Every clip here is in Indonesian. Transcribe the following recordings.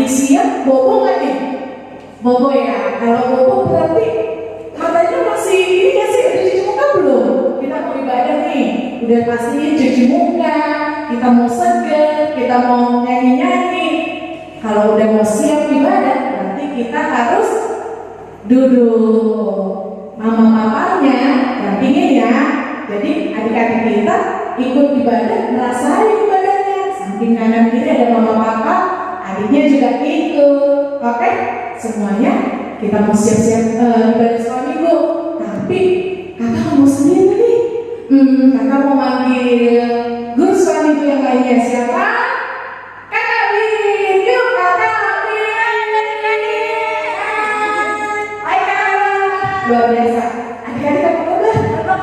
siap, bobo nggak nih? Bobo ya. Kalau bobo berarti matanya masih ini ya sih, udah cuci muka belum? Kita mau ibadah nih, udah pastinya cuci muka, kita mau seger, kita mau nyanyi-nyanyi. Kalau udah mau siap ibadah, berarti kita harus duduk. Mama-mamanya dampingin ya. Jadi adik-adik kita ikut ibadah, merasain ibadahnya. Samping kanan kiri ada mama papa, adiknya juga ikut. Oke, semuanya kita mau siap-siap ibadah sekolah minggu. Tapi kakak mau sendiri nih. Kakak mau manggil guru sekolah minggu yang lainnya. Siapa? Kakak Bin. Yuk kakak Bin. Hai kakak. Luar biasa. Adik-adik apa kabar?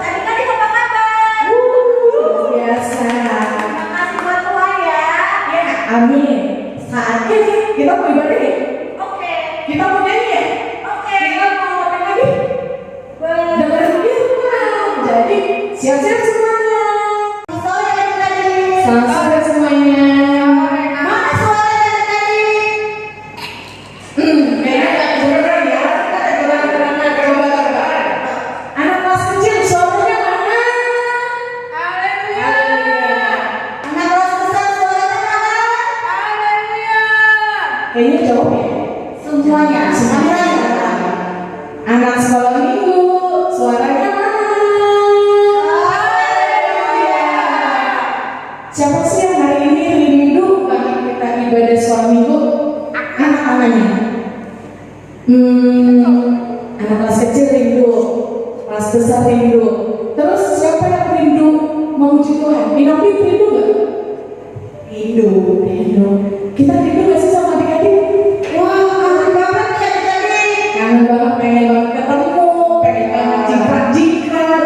Adik-adik apa kabar? Luar biasa. Terima kasih buat doa ya. Ya, amin. Saat ini kita mau ibadah nih. Oke. Kita mau nyanyi ya? Oke. Kita mau apa lagi? Dengerin firman. Jadi siap-siap semuanya. Sore adik-adik. Selamat sore semuanya. Mana suara adik-adik? Kayaknya nggak kedengeran ya. Coba. Anak kelas kecil suaranya mana? Haleluya. Anak kelas besar suaranya mana? Kayaknya jawab ya. Semuanya. Anak sekolah minggu suaranya mana? Siapa sih yang hari ini rindu banget kita ibadah sekolah minggu? Anak-anaknya. Anak kelas kecil rindu, kelas besar rindu. Terus siapa yang rindu memuji Tuhan? Inovi rindu nggak? Rindu. Kita rindu nggak sih sama adik-adik? Wah, kangen banget ya adik-adik. Kangen banget, pengen banget ketemu, pengen banget jingkrak,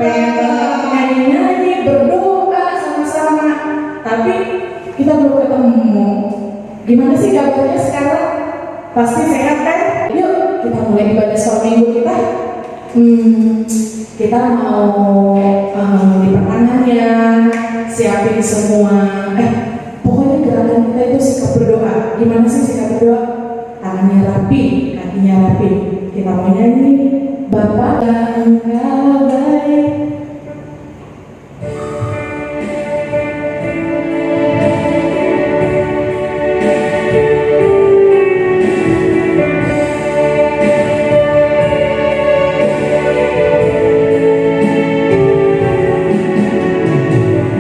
pengen banget nyanyi-nyanyi, berdoa sama-sama. Tapi kita belum ketemu. Gimana sih kabarnya sekarang? Pasti sehat kan? Yuk kita mulai ibadah sekolah minggu kita. Kita mau di pertangannya, siapin semua. Pokoknya gerakan kita itu sikap berdoa. Gimana sih sikap berdoa? Tangannya rapi, kakinya rapi. Kita mau nyanyi. Bapa Engkau baik.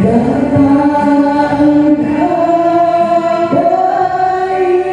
Bapa engkau baik.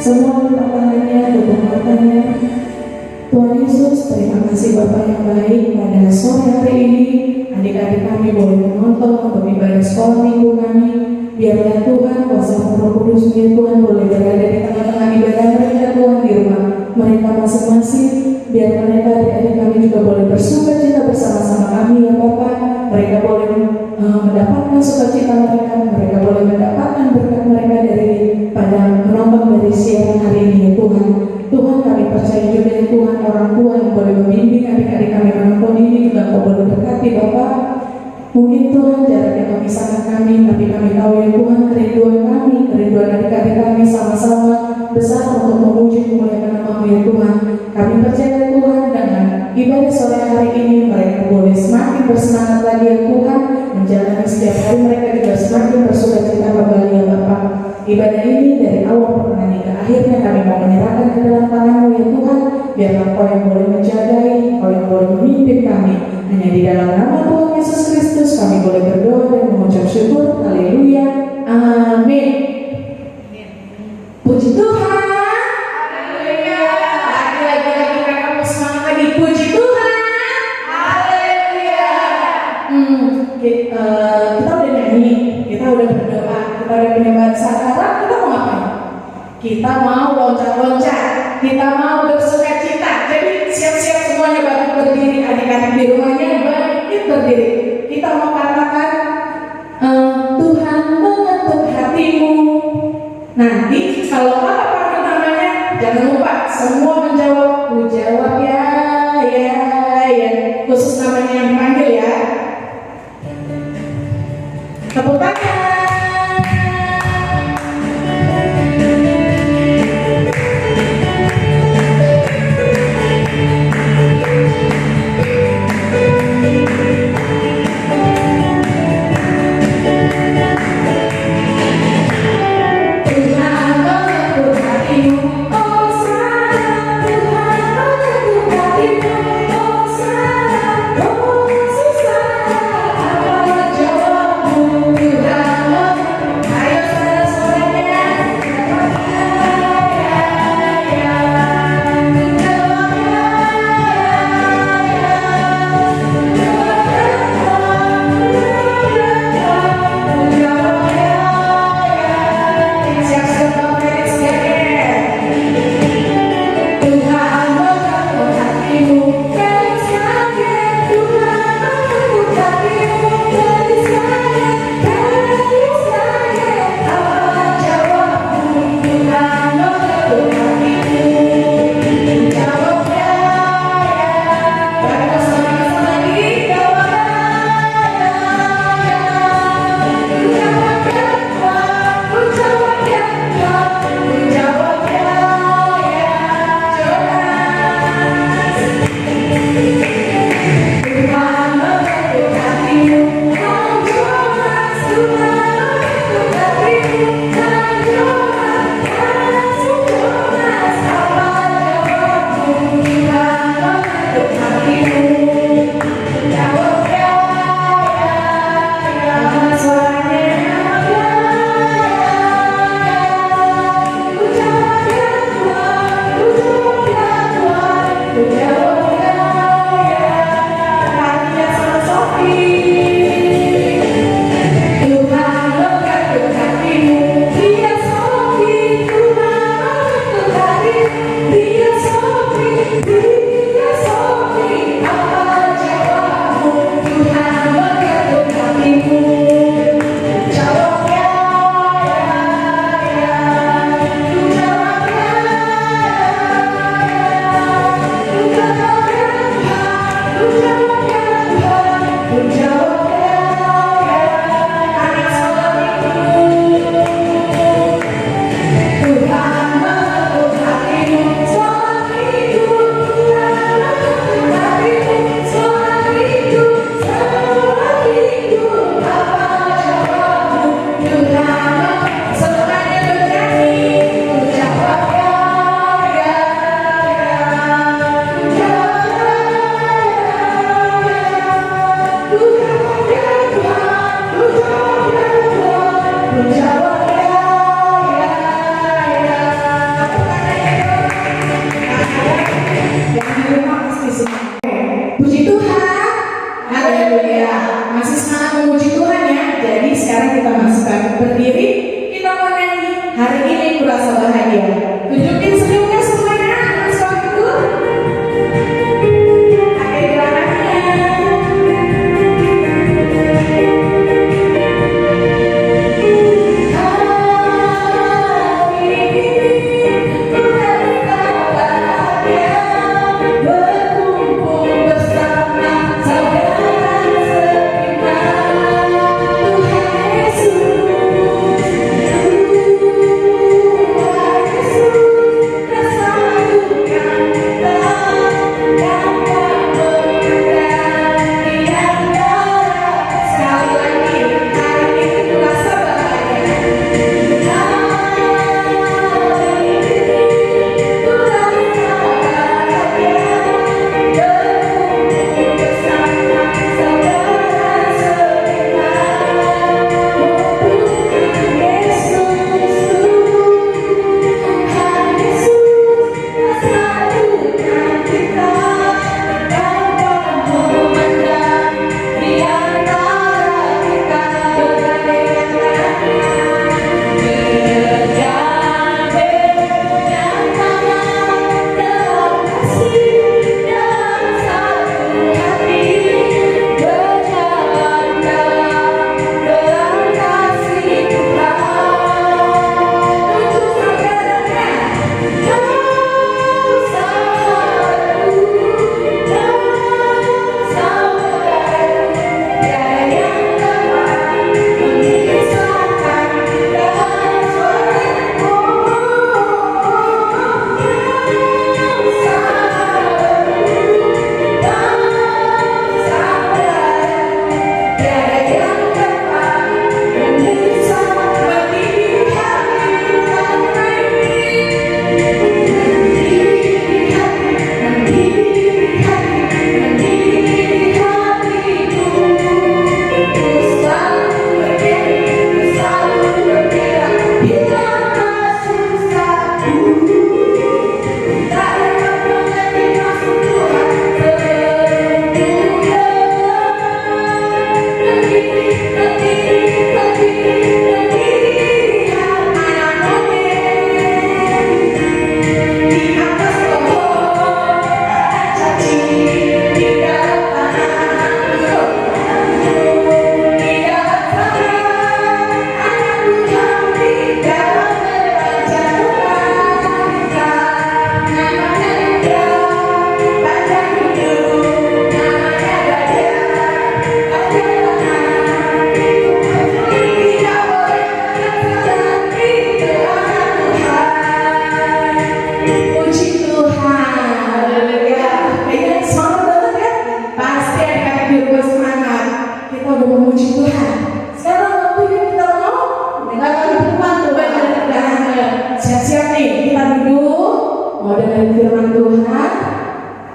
Semua tangannya, tutup matanya. Tuhan Yesus, terima kasih Bapak yang baik. Pada sore hari ini, adik-adik kami boleh menonton untuk ibadah sekolah minggu kami. Biarlah Tuhan, kuasa Roh Kudus Tuhan boleh berada di tengah-tengah ibadah mereka Tuhan di rumah mereka masing-masing. Biar mereka adik-adik kami juga boleh bersukacita bersama-sama kami ya Bapak. Mereka boleh mendapatkan sukacita mereka, mereka boleh mendapatkan berkat mereka pada menonton dari siaran hari ini ya Tuhan. Tuhan, kami percaya juga ya Tuhan, orang tua yang boleh membimbing adik-adik kami menonton ini juga Kau boleh berkati Bapak. Mungkin Tuhan jarak yang memisahkan kami, tapi kami tahu ya Tuhan, kerinduan kami, kerinduan adik-adik kami sama-sama besar untuk memuji memuliakan nama-Mu ya Tuhan. Kami percaya Tuhan, dengan ibadah sore hari ini mereka boleh semakin bersemangat lagi ya Tuhan, menjalani setiap hari mereka juga semakin bersukacita kembali ya Bapak. Ibadah ini dari awal pertengahan hingga akhirnya kami mau menyerahkan ke dalam tangan-Mu ya Tuhan. Biarlah Kau yang boleh menjagai, Kau yang boleh memimpin kami. Hanya di dalam nama Tuhan Yesus Kristus kami boleh berdoa dan mengucap syukur. Haleluya, amin. Puji Tuhan. Haleluya. Lagi kakakmu semangat lagi. Puji Tuhan. Haleluya. Kita udah nyanyi, kita udah berdoa, kita udah penyembah. Sekarang kita mau ngapain? Kita mau loncat-loncat, kita mau bersukacita. Jadi siap-siap semuanya bangkit berdiri, adik-adik di rumahnya bangkit berdiri. Kita mau katakan Tuhan mengetuk hatimu. Nanti kalau apa panggil namanya, jangan lupa semua menjawab. Ku jawab ya. Khusus namanya yang dipanggil ya. Tepuk tangan. Yeah.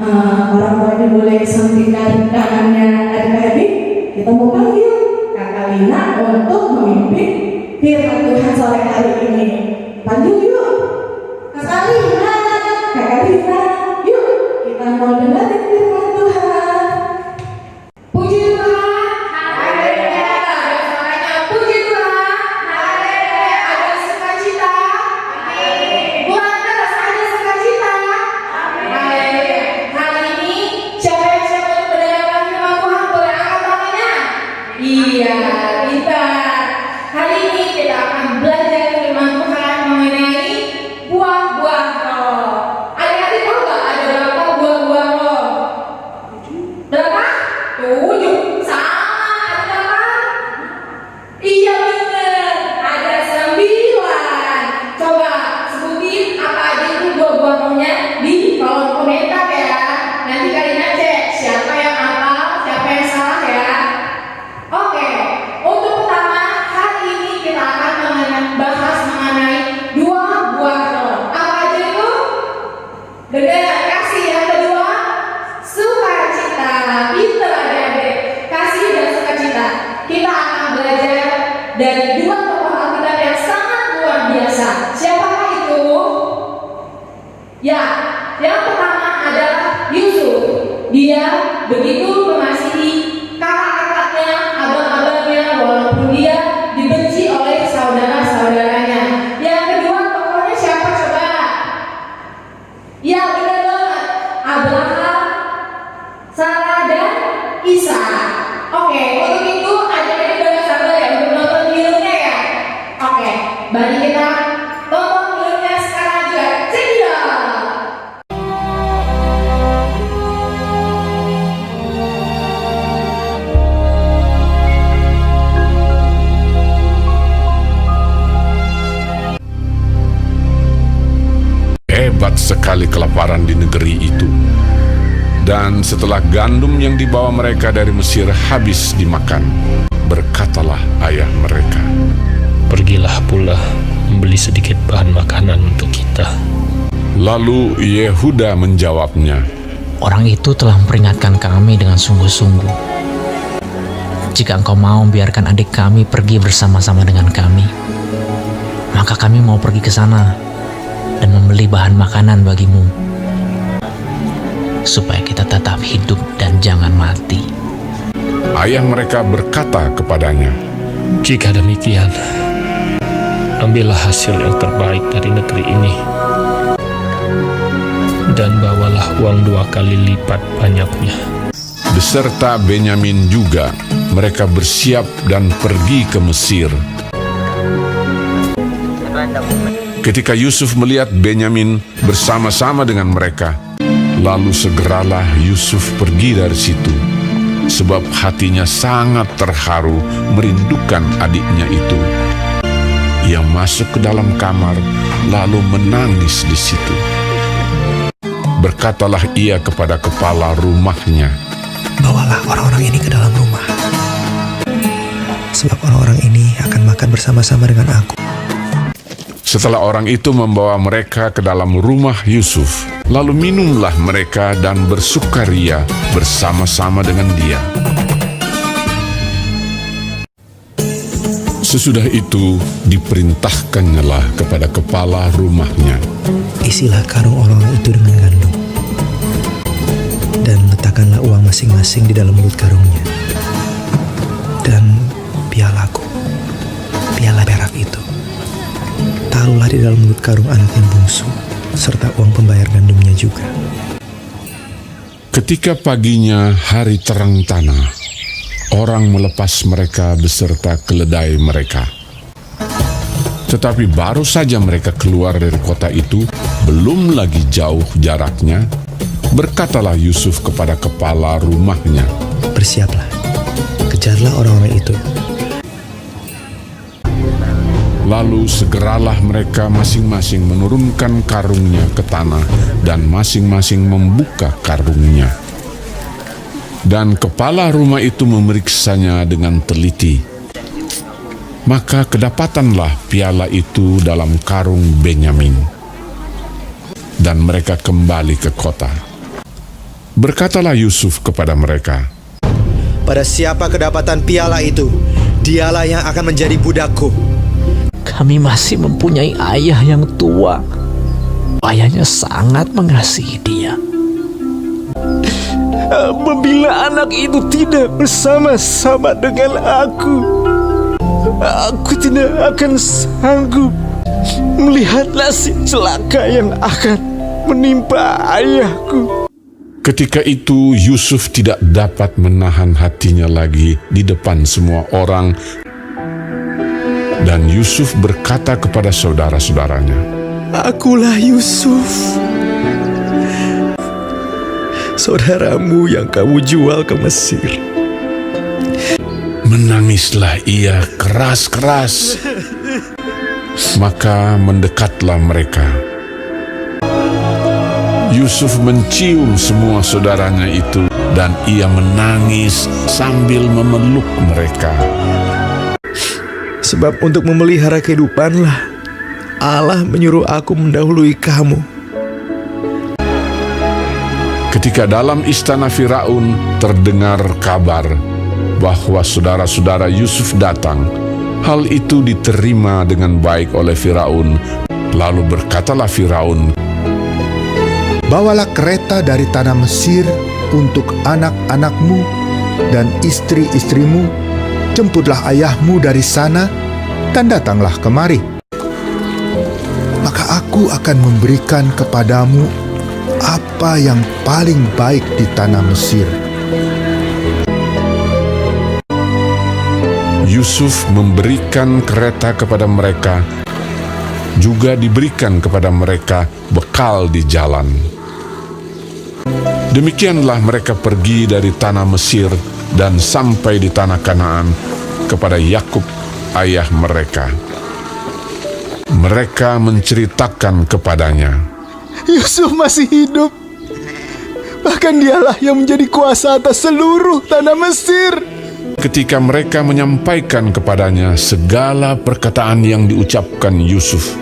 orang tuanya boleh sampingkan kanannya adik-adik. Kita mau panggil Kakak Lina untuk memimpin firman Tuhan sore hari ini. Panggil yuk Kakak Lina. Kakak Lina, yuk kita mau dengerin firman Tuhan. Puji Tuhan, Haleluya. ada suaranya. Puji Tuhan, Haleluya. ada sukacita. Amin. Buat terus ada sukacita. Amin. Haleluya. Hari ini siapa yang siap untuk mendengarkan firman Tuhan boleh angkat tangannya. Iya, kita. Hari ini kita akan belajar firman Tuhan mengenai buah-buah roh. Adik-adik tahu nggak ada berapa buah-buah roh? Berapa? 7. Sama. Ada berapa? Iya bener. Ada 9. Coba sebutin apa aja itu buah-buah rohnya di kolom komentar ya. Nanti kalian cek siapa yang hafal, siapa yang salah ya. Oke, untuk pertama hari ini kita akan bahas mengenai 2 buah roh. Apa aja itu? Benar, kasih. Yang kedua, sukacita. Pinter adik-adik, kasih dan sukacita. Kita akan belajar dari 2 tokoh Alkitab yang sangat luar biasa. Siapakah itu? Ya, yang pertama adalah Yusuf. Dia begitu mengasihi kakak-kakaknya, abang-abangnya, walaupun dia dibenci oleh saudara-saudaranya. Yang kedua tokohnya siapa coba? Ya benar banget, Abraham, Sarah dan Isa. Oke, untuk itu adik-adik udah gak sabar ya untuk nonton filmnya ya. Oke, mari kita tonton filmnya sekarang juga. Check it out. Hebat sekali kelaparan di negeri itu. Dan setelah gandum yang dibawa mereka dari Mesir habis dimakan, berkatalah ayah mereka, Pergilah pula membeli sedikit bahan makanan untuk kita. Lalu Yehuda menjawabnya, Orang itu telah memperingatkan kami dengan sungguh-sungguh. Jika engkau mau biarkan adik kami pergi bersama-sama dengan kami, maka kami mau pergi ke sana dan membeli bahan makanan bagimu, supaya kita tetap hidup dan jangan mati. ayah mereka berkata kepadanya, Jika demikian, ambillah hasil yang terbaik dari negeri ini, dan bawalah uang 2 kali lipat banyaknya. beserta Benyamin juga, mereka bersiap dan pergi ke Mesir. Ketika Yusuf melihat Benyamin bersama-sama dengan mereka, lalu segeralah Yusuf pergi dari situ, sebab hatinya sangat terharu merindukan adiknya itu. Ia masuk ke dalam kamar, lalu menangis di situ. Berkatalah ia kepada kepala rumahnya, Bawalah orang-orang ini ke dalam rumah, sebab orang-orang ini akan makan bersama-sama dengan aku. Setelah orang itu membawa mereka ke dalam rumah Yusuf, lalu minumlah mereka dan bersukaria bersama-sama dengan dia. Sesudah itu diperintahkannyalah kepada kepala rumahnya, Isilah karung orang-orang itu dengan gandum, dan letakkanlah uang masing-masing di dalam mulut karungnya. Dan pialaku, piala perak itu, taruhlah di dalam mulut karung anak yang bungsu, serta uang pembayar gandumnya juga. Ketika paginya hari terang tanah, orang melepas mereka beserta keledai mereka. Tetapi baru saja mereka keluar dari kota itu, belum lagi jauh jaraknya, berkatalah Yusuf kepada kepala rumahnya, Bersiaplah, kejarlah orang-orang itu. Lalu segeralah mereka masing-masing menurunkan karungnya ke tanah dan masing-masing membuka karungnya. Dan kepala rumah itu memeriksanya dengan teliti. Maka kedapatanlah piala itu dalam karung Benyamin. Dan mereka kembali ke kota. Berkatalah Yusuf kepada mereka, Pada siapa kedapatan piala itu, dialah yang akan menjadi budakku. Kami masih mempunyai ayah yang tua. Ayahnya sangat mengasihi dia. Apabila anak itu tidak bersama-sama dengan aku tidak akan sanggup melihat nasib celaka yang akan menimpa ayahku. ketika itu Yusuf tidak dapat menahan hatinya lagi di depan semua orang, dan Yusuf berkata kepada saudara-saudaranya, Akulah Yusuf, saudaramu yang kamu jual ke Mesir. Menangislah ia keras-keras. Maka mendekatlah mereka. Yusuf mencium semua saudaranya itu, dan ia menangis sambil memeluk mereka. Sebab untuk memelihara kehidupanlah Allah menyuruh aku mendahului kamu. Ketika dalam istana Firaun terdengar kabar bahwa saudara-saudara Yusuf datang, hal itu diterima dengan baik oleh Firaun. Lalu berkatalah Firaun, Bawalah kereta dari tanah Mesir untuk anak-anakmu dan istri-istrimu. Jemputlah ayahmu dari sana dan datanglah kemari. Maka aku akan memberikan kepadamu apa yang paling baik di tanah Mesir. Yusuf memberikan kereta kepada mereka, juga diberikan kepada mereka bekal di jalan. Demikianlah mereka pergi dari tanah Mesir dan sampai di tanah Kanaan kepada Yakub ayah mereka. Mereka menceritakan kepadanya, Yusuf masih hidup. Bahkan dialah yang menjadi kuasa atas seluruh tanah Mesir. ketika mereka menyampaikan kepadanya segala perkataan yang diucapkan Yusuf.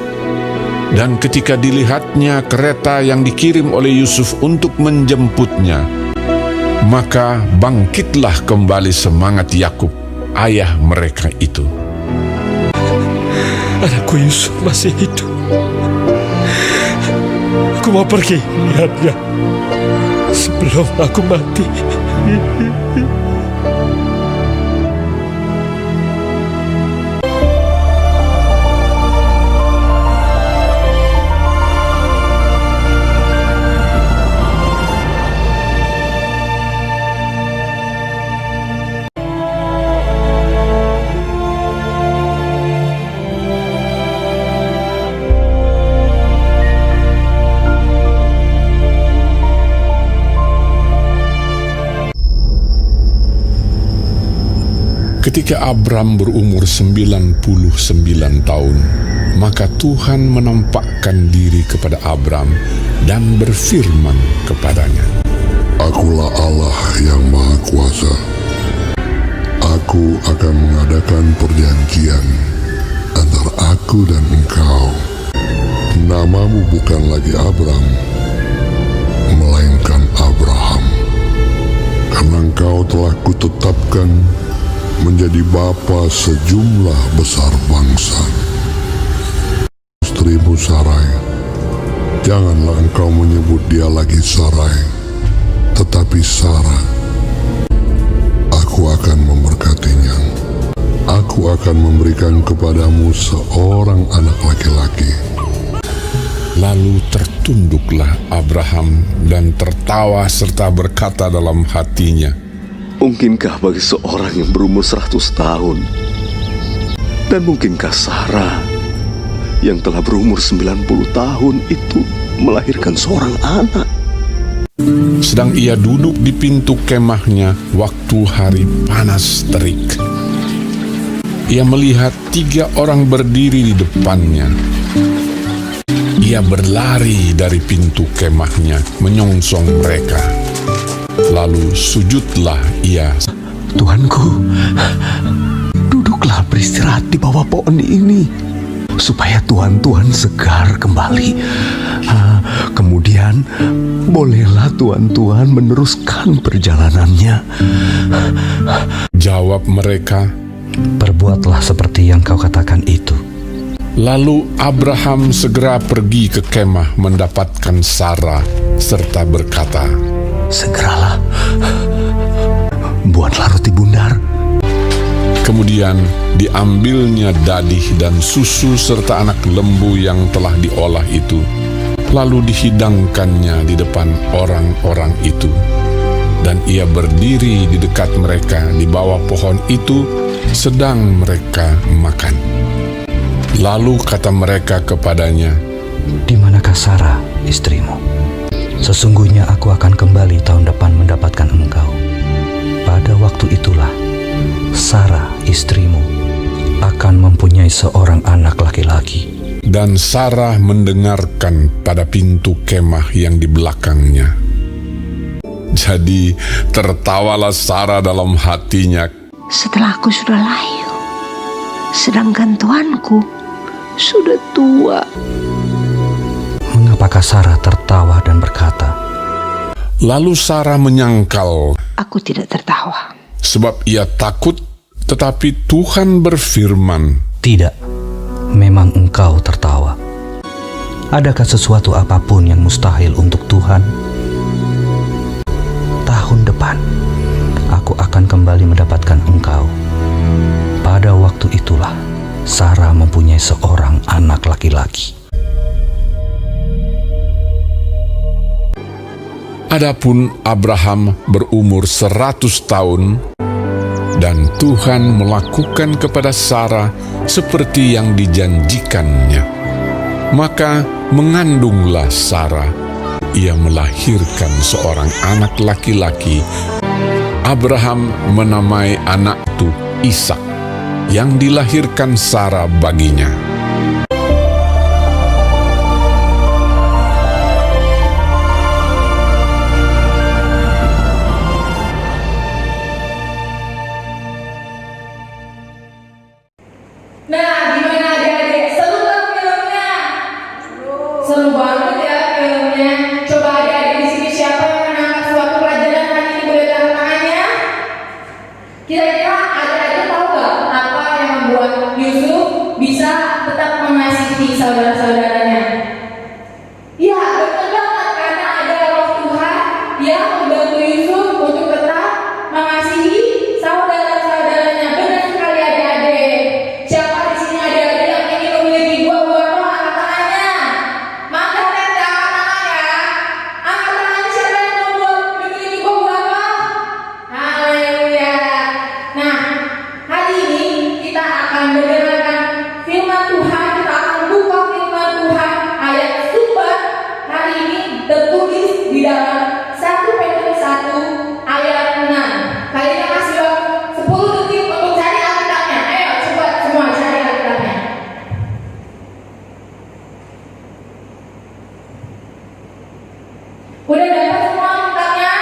Dan ketika dilihatnya kereta yang dikirim oleh Yusuf untuk menjemputnya, maka bangkitlah kembali semangat Yakub, ayah mereka itu. Anakku Yusuf masih hidup. Aku mau pergi lihatnya sebelum aku mati. Ketika Abram berumur 99 tahun, maka Tuhan menampakkan diri kepada Abram dan berfirman kepadanya, Akulah Allah yang Maha Kuasa. Aku akan mengadakan perjanjian antara aku dan engkau. Namamu bukan lagi Abram, melainkan Abraham, karena engkau telah kutetapkan menjadi bapa sejumlah besar bangsa. Istrimu Sarai, janganlah engkau menyebut dia lagi Sarai, tetapi Sarah. Aku akan memberkatinya. Aku akan memberikan kepadamu seorang anak laki-laki. Lalu tertunduklah Abraham dan tertawa serta berkata dalam hatinya, Mungkinkah bagi seorang yang berumur 100 tahun? Dan mungkinkah Sarah yang telah berumur 90 tahun itu melahirkan seorang anak? Sedang ia duduk di pintu kemahnya waktu hari panas terik. Ia melihat 3 orang berdiri di depannya. Ia berlari dari pintu kemahnya menyongsong mereka. Lalu sujudlah ia. Tuanku, duduklah beristirahat di bawah pohon ini, supaya Tuhan segar kembali. Kemudian, bolehlah tuan-tuan meneruskan perjalanannya. Jawab mereka, Perbuatlah seperti yang kau katakan itu. lalu Abraham segera pergi ke kemah mendapatkan Sarah serta berkata, Segeralah, buatlah roti bundar. kemudian diambilnya dadih dan susu serta anak lembu yang telah diolah itu, lalu dihidangkannya di depan orang-orang itu. Dan ia berdiri di dekat mereka di bawah pohon itu, sedang mereka makan. Lalu kata mereka kepadanya, Di manakah Sarah, istrimu? Sesungguhnya aku akan kembali tahun depan mendapatkan engkau. Pada waktu itulah, Sarah, istrimu, akan mempunyai seorang anak laki-laki. dan Sarah mendengarkan pada pintu kemah yang di belakangnya. Jadi tertawalah Sarah dalam hatinya. Setelah aku sudah layu, sedangkan tuanku sudah tua. Mengapakah Sarah tertawa dan berkata, Lalu Sarah menyangkal, Aku tidak tertawa. sebab ia takut, tetapi Tuhan berfirman, Tidak, memang engkau tertawa. Adakah sesuatu apapun yang mustahil untuk Tuhan? Tahun depan, aku akan kembali mendapatkan engkau. Pada waktu itulah, Sarah mempunyai seorang anak laki-laki. Adapun Abraham berumur 100 tahun, dan Tuhan melakukan kepada Sarah seperti yang dijanjikannya. Maka mengandunglah Sarah, ia melahirkan seorang anak laki-laki. Abraham menamai anak itu Ishak, yang dilahirkan Sarah baginya. Nah, gimana adik-adik? Seru kan filmnya? Seru banget ya filmnya. Coba adik-adik di sini siapa yang menangkap suatu pelajaran hari ini, boleh tanda tangannya? Kira-kira adik-adik tahu nggak apa yang membuat Yusuf bisa tetap mengasihi saudara-saudaranya? Ya, betul banget, karena ada Roh Tuhan yang membantu Yusuf untuk tetap mengasihi saudara-saudaranya. Benar sekali adik-adik. Siapa di sini adik-adik yang ingin memiliki buah-buah roh? Angkat tangannya. Maka angkat tangannya. Angkat tangannya siapa yang mau memiliki buah-buah roh? Haleluya. Nah, hari ini kita akan mendengarkan firman Tuhan. Kita akan buka firman Tuhan ayat sumber hari ini tertulis di dalam 1 Petrus 1 ayat 6. Kalian kasih waktu 10 detik untuk cari Alkitabnya. Ayo coba semua cari Alkitabnya. Udah dapat semua Alkitabnya?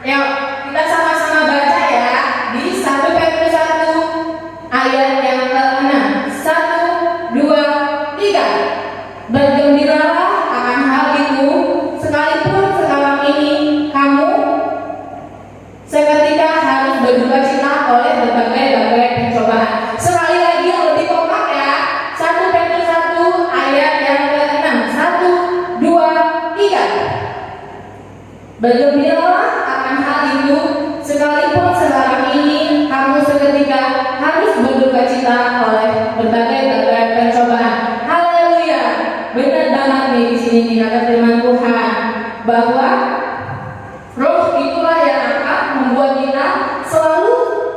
Yuk kita sama-sama baca ya di 1 Petrus 1 ayat yang ke-6. 1, 2, 3. Bergembiralah akan hal itu, sekalipun sekarang ini kamu seketika harus berduka cita oleh berbagai pencobaan. Sekali lagi yang lebih kompak ya. 1 Petrus 1 ayat yang ke-6. 1, 2, 3. Bergembiralah akan hal itu, sekalipun sekarang ini kamu seketika harus berduka cita oleh berbagai pencobaan. Haleluya. Benar banget nih di sini nih kata firman Tuhan bahwa Roh itulah yang akan membuat kita selalu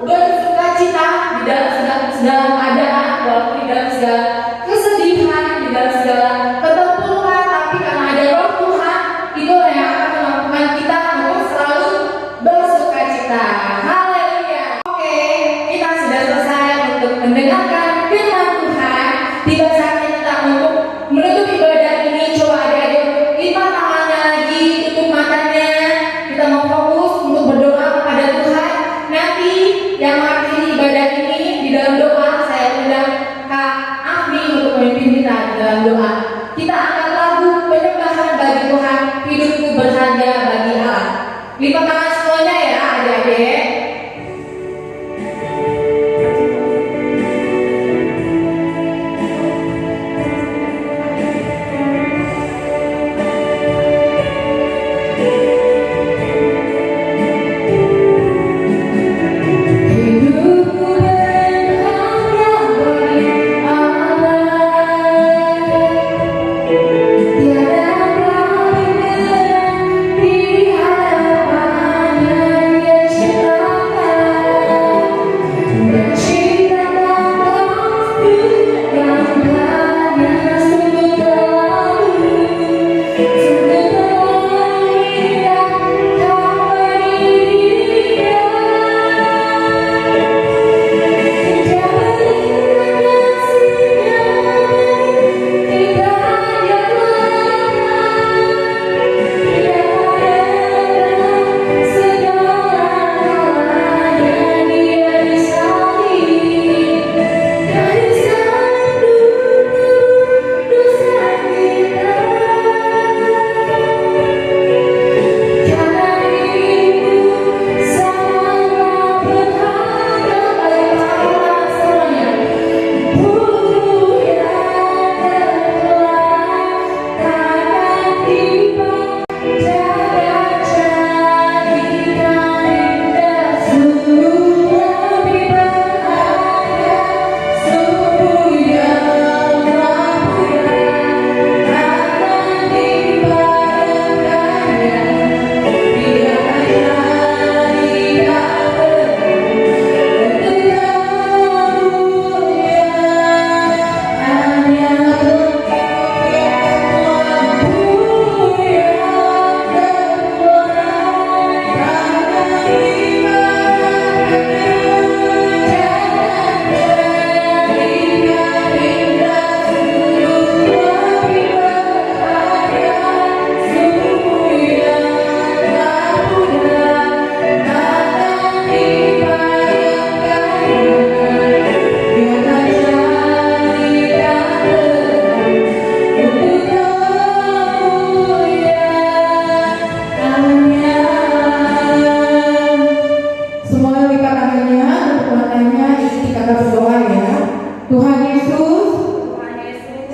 bersuka cita di dalam segala keadaan, walaupun di dalam segala kesedihan, di dalam segala keterpurukan, tapi karena ada Roh Tuhan, itu yang akan memampukan kita untuk selalu bersuka cita. Haleluya. Oke, kita sudah selesai untuk mendengarkan firman Tuhan. Tiba saatnya kita untuk menutup ibadah ini. Coba adik-adik lipat tangannya lagi, tutup matanya. Kita mau fokus untuk berdoa kepada Tuhan. Nanti yang mengakhiri ibadah ini di dalam doa saya undang Kak Ahmi Dek.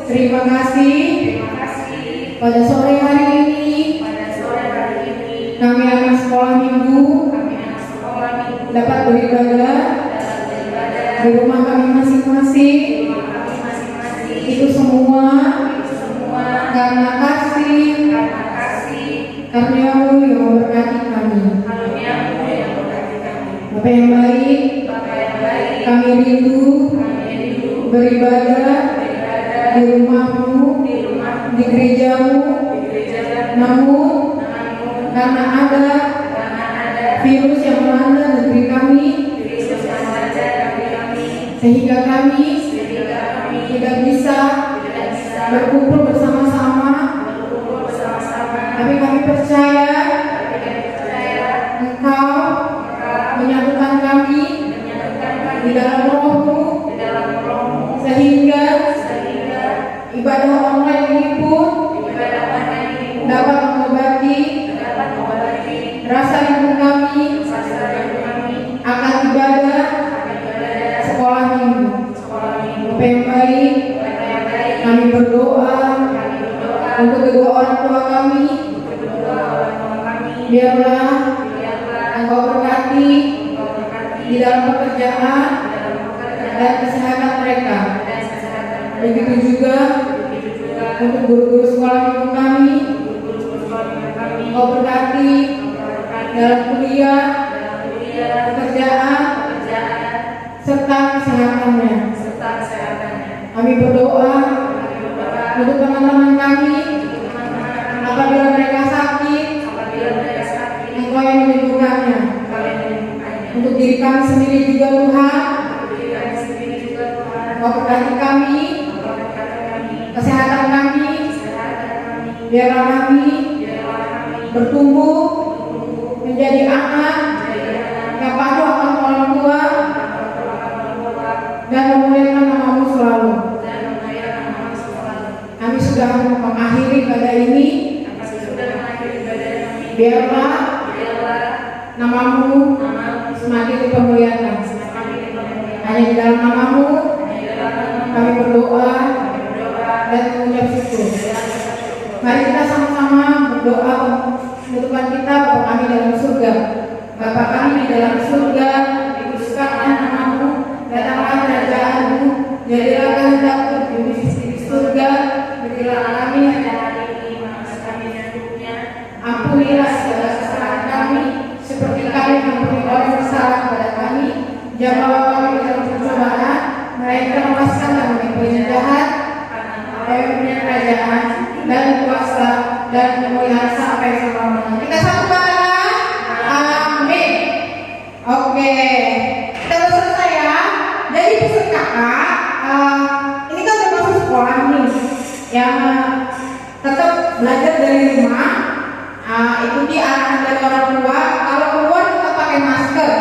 Terima kasih. Pada sore hari ini, kami anak sekolah minggu dapat beribadah di rumah kami masing-masing. Itu semua karena kasih karuniamu yang memberkati kami. Bapak yang baik, kami rindu beribadah di rumahmu, di gerejamu. Namun karena ada virus yang melanda negeri kami, sehingga kami tidak bisa berkumpul bersama-sama. Tapi kami percaya Engkau menyatukan kami di dalam Roh-Mu, sehingga ibadah online ini pun dapat mengobati rasa rindu kami akan ibadah sekolah minggu. Bapak yang baik, kami berdoa untuk kedua orang tua kami. Biarlah Engkau berkati di dalam pekerjaan dan kesehatan mereka. Begitu juga untuk guru-guru sekolah minggu kami. Engkau berkati dalam kuliah, pekerjaan, serta kesehatannya. Kami berdoa untuk teman-teman kami, apabila mereka sakit, Engkau yang menyembuhkannya. Untuk diri kami sendiri juga Tuhan, Engkau berkati kami, kesehatan kami, biarlah kami bertumbuh menjadi anak yang patuh akan orang tua dan memuliakan nama-Mu selalu. Kami sudah mengakhiri ibadah ini. Biarlah namamu semakin dipermuliakan. Hanya di dalam namamu kami berdoa dan mengucap syukur. Mari kita sama-sama berdoa penutupan kita Bapa kami dalam surga. Bapa kami di dalam surga, dikuduskanlah namamu, datanglah kerajaanmu, jadilah kehendakmu di bumi di surga, berilah kami hari ini makan kami yang secukupnya. Ampunilah segala kesalahan kami, seperti kami mengampuni orang yang bersalah kepada kami. Jangan bawa kami dalam pencobaan, melainkan lepaskan kami dari yang jahat. Kami punya kerajaan dan kuasa dan kemuliaan sampai selama-lamanya. Kita satu kata, amin. Oke, kita udah selesai ya. Jadi pesan kakak, ini kan udah masuk sekolah nih, yang tetap belajar dari rumah. Ikuti arahan dari orang tua. Kalau keluar tetap pakai masker.